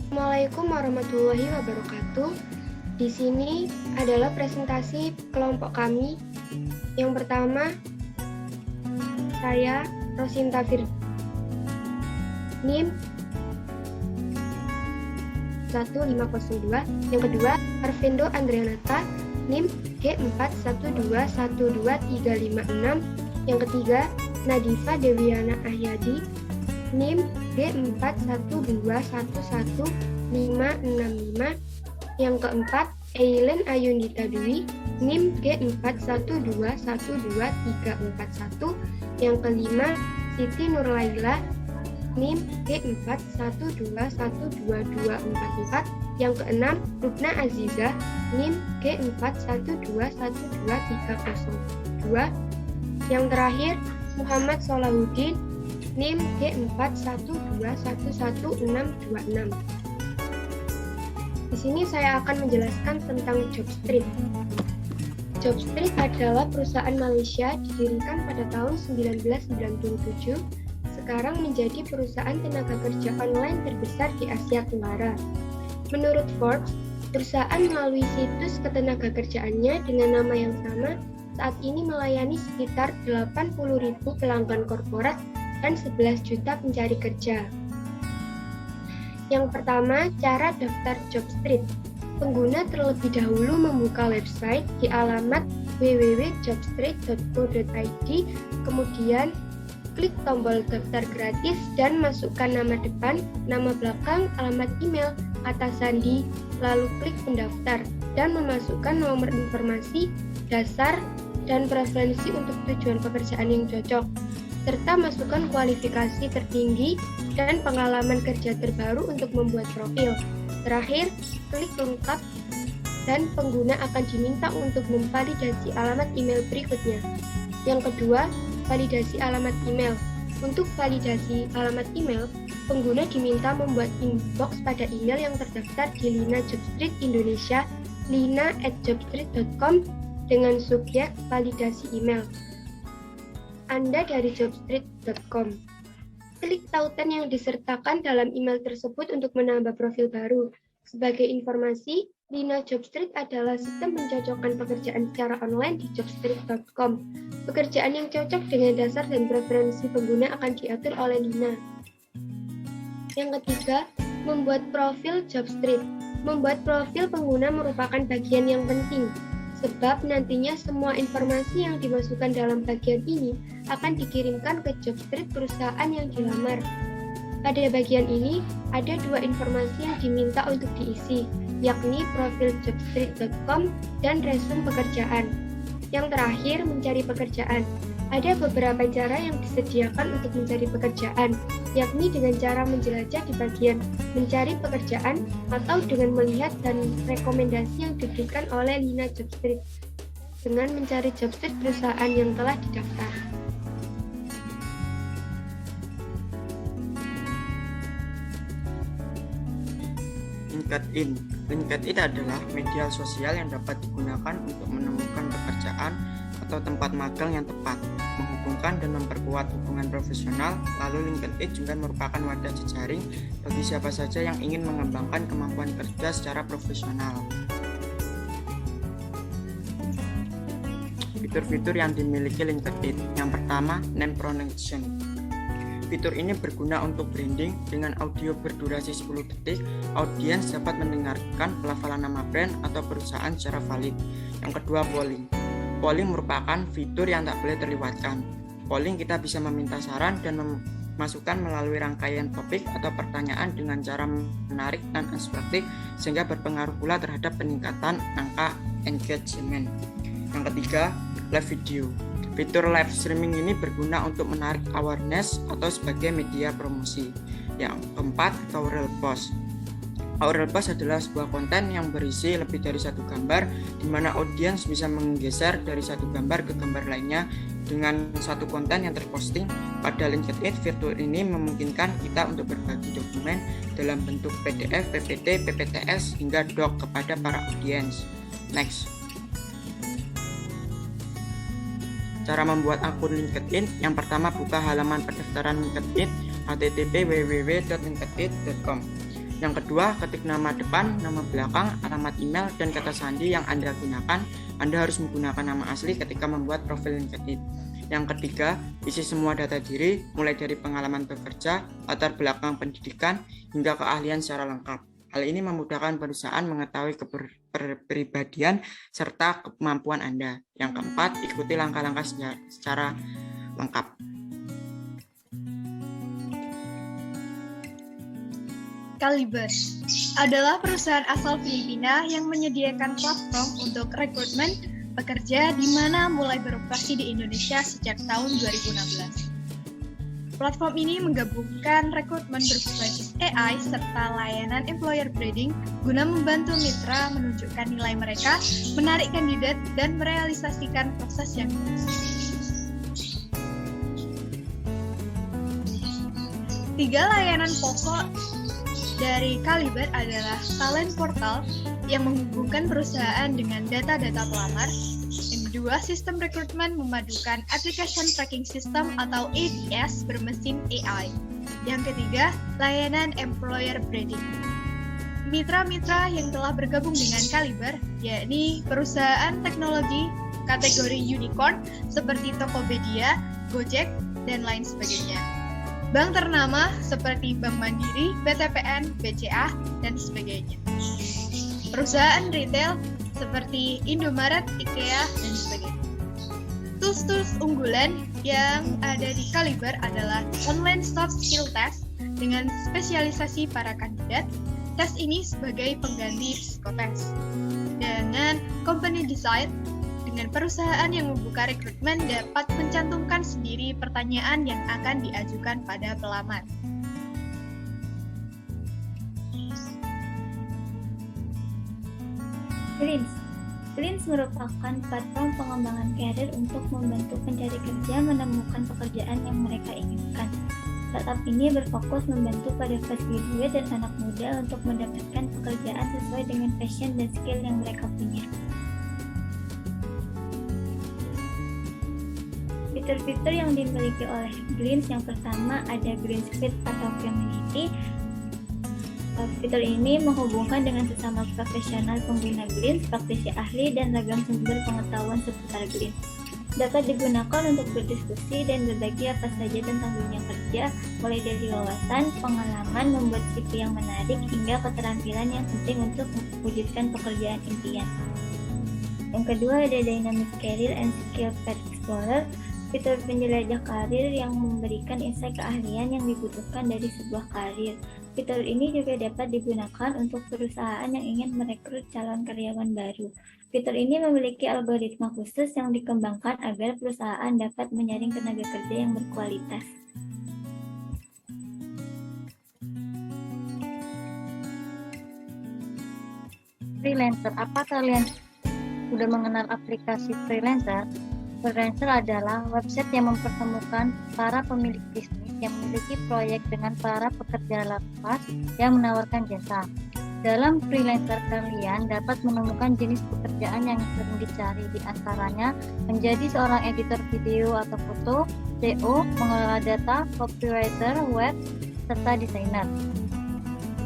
Assalamualaikum warahmatullahi wabarakatuh. Di sini adalah presentasi kelompok kami. Yang pertama, saya Rosinta Firda, NIM 1502. Yang kedua, Arvindo Andrianata, NIM G41212356. Yang ketiga, Nadifa Dewiana Ahyadi, NIM G41211565. Yang keempat, Eileen Ayunita Dwi, NIM G41212341. Yang kelima, Siti Nurlaila, NIM G41212244. Yang keenam, Rukna Aziza, NIM G41212302. Yang terakhir, Muhammad Solahuddin, NIM G41211626. Di sini saya akan menjelaskan tentang Jobstreet. Jobstreet adalah perusahaan Malaysia didirikan pada tahun 1997. Sekarang menjadi perusahaan tenaga kerja online terbesar di Asia Tenggara. Menurut Forbes, perusahaan melalui situs ketenagakerjaannya dengan nama yang sama saat ini melayani sekitar 80.000 pelanggan korporat dan 11 juta pencari kerja. Yang pertama, cara daftar Jobstreet. Pengguna terlebih dahulu membuka website di alamat www.jobstreet.co.id, kemudian klik tombol daftar gratis dan masukkan nama depan, nama belakang, alamat email, kata sandi, lalu klik mendaftar dan memasukkan nomor informasi dasar dan preferensi untuk tujuan pekerjaan yang cocok, serta masukkan kualifikasi tertinggi dan pengalaman kerja terbaru untuk membuat profil. Terakhir, klik lengkap dan pengguna akan diminta untuk memvalidasi alamat email berikutnya. Yang kedua, validasi alamat email. Untuk validasi alamat email, pengguna diminta membuat inbox pada email yang terdaftar di Lina Jobstreet Indonesia, lina@jobstreet.com dengan subjek validasi email. Anda dari jobstreet.com. Klik tautan yang disertakan dalam email tersebut untuk menambah profil baru. Sebagai informasi, Lina Jobstreet adalah sistem mencocokkan pekerjaan secara online di jobstreet.com. Pekerjaan yang cocok dengan dasar dan preferensi pengguna akan diatur oleh Lina. Yang ketiga, membuat profil Jobstreet. Membuat profil pengguna merupakan bagian yang penting, sebab nantinya semua informasi yang dimasukkan dalam bagian ini akan dikirimkan ke Jobstreet perusahaan yang dilamar. Pada bagian ini, ada dua informasi yang diminta untuk diisi, yakni profil jobstreet.com dan resume pekerjaan. Yang terakhir, mencari pekerjaan. Ada beberapa cara yang disediakan untuk mencari pekerjaan, yakni dengan cara menjelajah di bagian mencari pekerjaan atau dengan melihat dan rekomendasi yang diberikan oleh Lina Jobstreet dengan mencari Jobstreet perusahaan yang telah didaftar. LinkedIn. LinkedIn adalah media sosial yang dapat digunakan untuk menemukan pekerjaan atau tempat magang yang tepat, menghubungkan dan memperkuat hubungan profesional. Lalu LinkedIn juga merupakan wadah jejaring bagi siapa saja yang ingin mengembangkan kemampuan kerja secara profesional. Fitur-fitur yang dimiliki LinkedIn. Yang pertama, name pronunciation. Fitur ini berguna untuk branding. Dengan audio berdurasi 10 detik, audiens dapat mendengarkan pelafalan nama brand atau perusahaan secara valid. Yang kedua, polling. Polling merupakan fitur yang tak boleh terlewatkan. Polling kita bisa meminta saran dan memasukkan melalui rangkaian topik atau pertanyaan dengan cara menarik dan instruktif sehingga berpengaruh pula terhadap peningkatan angka engagement. Yang ketiga, live video. Fitur live streaming ini berguna untuk menarik awareness atau sebagai media promosi. Yang keempat, Aurel Post. Aurel Post adalah sebuah konten yang berisi lebih dari satu gambar, di mana audiens bisa menggeser dari satu gambar ke gambar lainnya dengan satu konten yang terposting. Pada LinkedIn, fitur ini memungkinkan kita untuk berbagi dokumen dalam bentuk PDF, PPT, PPTS, hingga doc kepada para audiens. Next. Cara membuat akun LinkedIn. Yang pertama, buka halaman pendaftaran LinkedIn http www.linkedin.com. Yang kedua, ketik nama depan, nama belakang, alamat email, dan kata sandi yang Anda gunakan. Anda harus menggunakan nama asli ketika membuat profil LinkedIn. Yang ketiga, isi semua data diri, mulai dari pengalaman bekerja, latar belakang pendidikan, hingga keahlian secara lengkap. Hal ini memudahkan perusahaan mengetahui kepribadian serta kemampuan Anda. Yang keempat, ikuti langkah-langkah secara lengkap. Caliber adalah perusahaan asal Filipina yang menyediakan platform untuk rekrutmen pekerja di mana mulai beroperasi di Indonesia sejak tahun 2016. Platform ini menggabungkan rekrutmen berbasis AI serta layanan employer branding guna membantu mitra menunjukkan nilai mereka, menarik kandidat, dan merealisasikan proses yang lurus. 3 layanan pokok dari Caliber adalah Talent Portal yang menghubungkan perusahaan dengan data-data pelamar. Yang kedua, sistem rekrutmen memadukan Application Tracking System atau ATS bermesin AI. Yang ketiga, layanan Employer Branding. Mitra-mitra yang telah bergabung dengan Caliber, yakni perusahaan teknologi kategori unicorn seperti Tokopedia, Gojek, dan lain sebagainya. Bank ternama seperti Bank Mandiri, BTPN, BCA, dan sebagainya. Perusahaan retail seperti Indomaret, IKEA, dan sebagainya. Tools-tools unggulan yang ada di Caliber adalah online soft skill test dengan spesialisasi para kandidat. Tes ini sebagai pengganti psikotest. Dengan company design, dengan perusahaan yang membuka rekrutmen dapat mencantumkan sendiri pertanyaan yang akan diajukan pada pelamar. Glints merupakan platform pengembangan karir untuk membantu pencari kerja menemukan pekerjaan yang mereka inginkan. Startup ini berfokus membantu pada fresh graduate dan anak muda untuk mendapatkan pekerjaan sesuai dengan passion dan skill yang mereka punya. Fitur-fitur yang dimiliki oleh Glints yang pertama ada Glintspeed atau Community. Fitur ini menghubungkan dengan sesama profesional pengguna Glints, praktisi ahli, dan ragam sumber pengetahuan seputar Glints. Dapat digunakan untuk berdiskusi dan berbagi apa saja tentang dunia kerja, mulai dari wawasan, pengalaman, membuat CV yang menarik, hingga keterampilan yang penting untuk mewujudkan pekerjaan impian. Yang kedua ada Dynamic Career and Skill Path Explorer. Fitur penjelajah karir yang memberikan insight keahlian yang dibutuhkan dari sebuah karir. Fitur ini juga dapat digunakan untuk perusahaan yang ingin merekrut calon karyawan baru. Fitur ini memiliki algoritma khusus yang dikembangkan agar perusahaan dapat menyaring tenaga kerja yang berkualitas. Freelancer, apa kalian sudah mengenal aplikasi Freelancer? Freelancer adalah website yang mempertemukan para pemilik bisnis yang memiliki proyek dengan para pekerja lepas yang menawarkan jasa. Dalam Freelancer, kalian dapat menemukan jenis pekerjaan yang sering dicari, di antaranya menjadi seorang editor video atau foto, SEO, pengelola data, copywriter, web, serta desainer.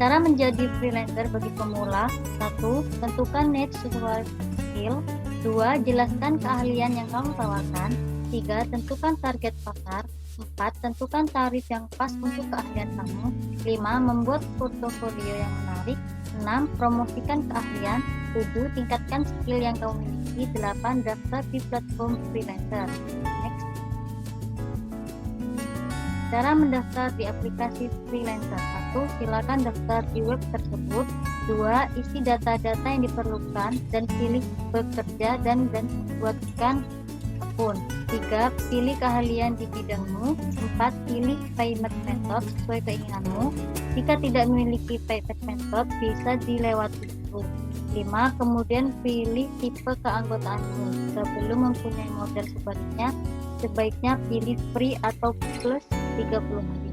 Cara menjadi freelancer bagi pemula: 1. Tentukan niche sesuai skill. 2. Jelaskan keahlian yang kamu tawarkan. 3. Tentukan target pasar. 4. Tentukan tarif yang pas untuk keahlian kamu. 5. Membuat portofolio yang menarik. 6. Promosikan keahlian. 7. Tingkatkan skill yang kamu miliki. 8. Daftar di platform freelancer. Next. Cara mendaftar di aplikasi freelancer: 1. Silakan daftar di web tersebut. 2. Isi data-data yang diperlukan dan pilih bekerja dan buatkan akun. 3. Pilih keahlian di bidangmu. 4. Pilih payment method sesuai keinginanmu. Jika tidak memiliki payment method, bisa dilewati dulu. 5. Kemudian pilih tipe keanggotaanmu. Jika belum mempunyai modal sebaliknya, sebaiknya pilih free atau plus 30 hari.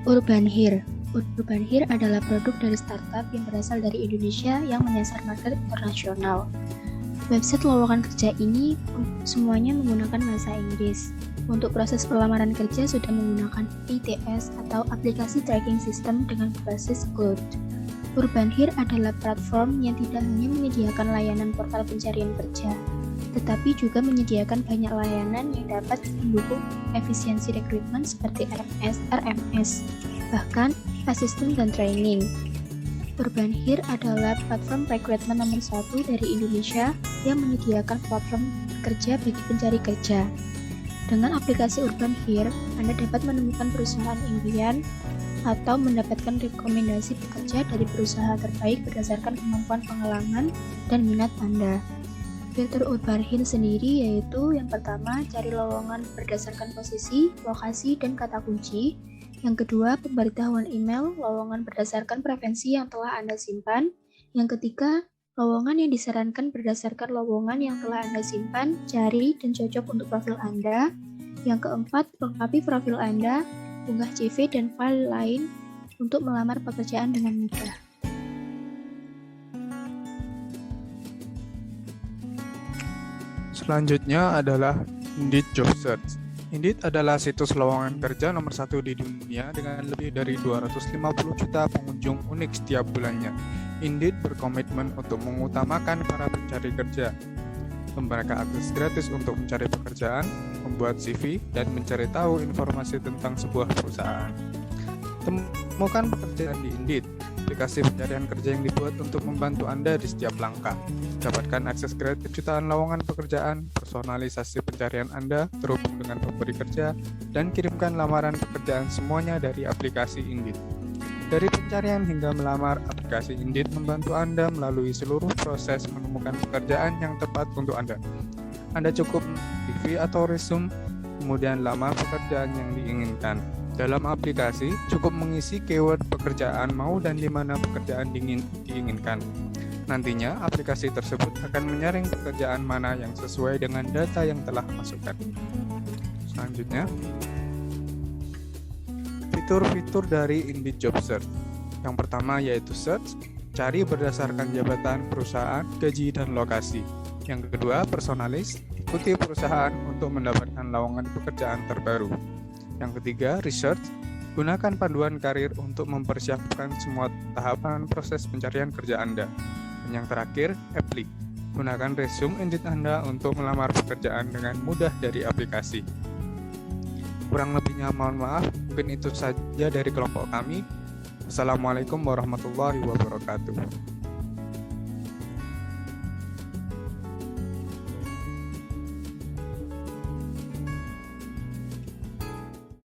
Urban Here. Urban Here adalah produk dari startup yang berasal dari Indonesia yang menyasar market internasional. Website lowongan kerja ini semuanya menggunakan bahasa Inggris. Untuk proses pelamaran kerja sudah menggunakan ATS atau aplikasi tracking system dengan berbasis cloud. Urban Here adalah platform yang tidak hanya menyediakan layanan portal pencarian kerja, tetapi juga menyediakan banyak layanan yang dapat mendukung efisiensi rekrutmen seperti RMS, bahkan asisten dan training. Urban Here adalah platform rekrutmen nomor 1 dari Indonesia yang menyediakan platform kerja bagi pencari kerja. Dengan aplikasi Urban Here, Anda dapat menemukan perusahaan impian atau mendapatkan rekomendasi pekerja dari perusahaan terbaik berdasarkan kemampuan pengalaman dan minat Anda. Fitur Urban Here sendiri yaitu yang pertama, cari lowongan berdasarkan posisi, lokasi, dan kata kunci. Yang kedua, pemberitahuan email lowongan berdasarkan preferensi yang telah Anda simpan. Yang ketiga, lowongan yang disarankan berdasarkan lowongan yang telah Anda simpan, cari, dan cocok untuk profil Anda. Yang keempat, lengkapi profil Anda, unggah CV dan file lain untuk melamar pekerjaan dengan mudah. Selanjutnya adalah Indeed Job Search. Indeed adalah situs lowongan kerja nomor 1 di dunia dengan lebih dari 250 juta pengunjung unik setiap bulannya. Indeed berkomitmen untuk mengutamakan para pencari kerja, memberikan akses gratis untuk mencari pekerjaan, membuat CV, dan mencari tahu informasi tentang sebuah perusahaan. Temukan pekerjaan di Indeed, aplikasi pencarian kerja yang dibuat untuk membantu Anda di setiap langkah. Dapatkan akses gratis jutaan lowongan pekerjaan, personalisasi pencarian Anda terhubung dengan pemberi kerja, dan kirimkan lamaran pekerjaan semuanya dari aplikasi Indeed. Dari pencarian hingga melamar, aplikasi Indeed membantu Anda melalui seluruh proses menemukan pekerjaan yang tepat untuk Anda. Anda cukup CV atau resume, kemudian lamar pekerjaan yang diinginkan. Dalam aplikasi, cukup mengisi keyword pekerjaan mau dan di mana pekerjaan diinginkan. Nantinya, aplikasi tersebut akan menyaring pekerjaan mana yang sesuai dengan data yang telah masukkan. Selanjutnya, fitur-fitur dari Indeed Job Search. Yang pertama yaitu search, cari berdasarkan jabatan perusahaan, gaji, dan lokasi. Yang kedua, personalis, ikuti perusahaan untuk mendapatkan lowongan pekerjaan terbaru. Yang ketiga, research, gunakan panduan karir untuk mempersiapkan semua tahapan proses pencarian kerja Anda. Dan yang terakhir, apply, gunakan resume Indeed Anda untuk melamar pekerjaan dengan mudah dari aplikasi. Kurang lebihnya mohon maaf, mungkin itu saja dari kelompok kami. Assalamualaikum warahmatullahi wabarakatuh.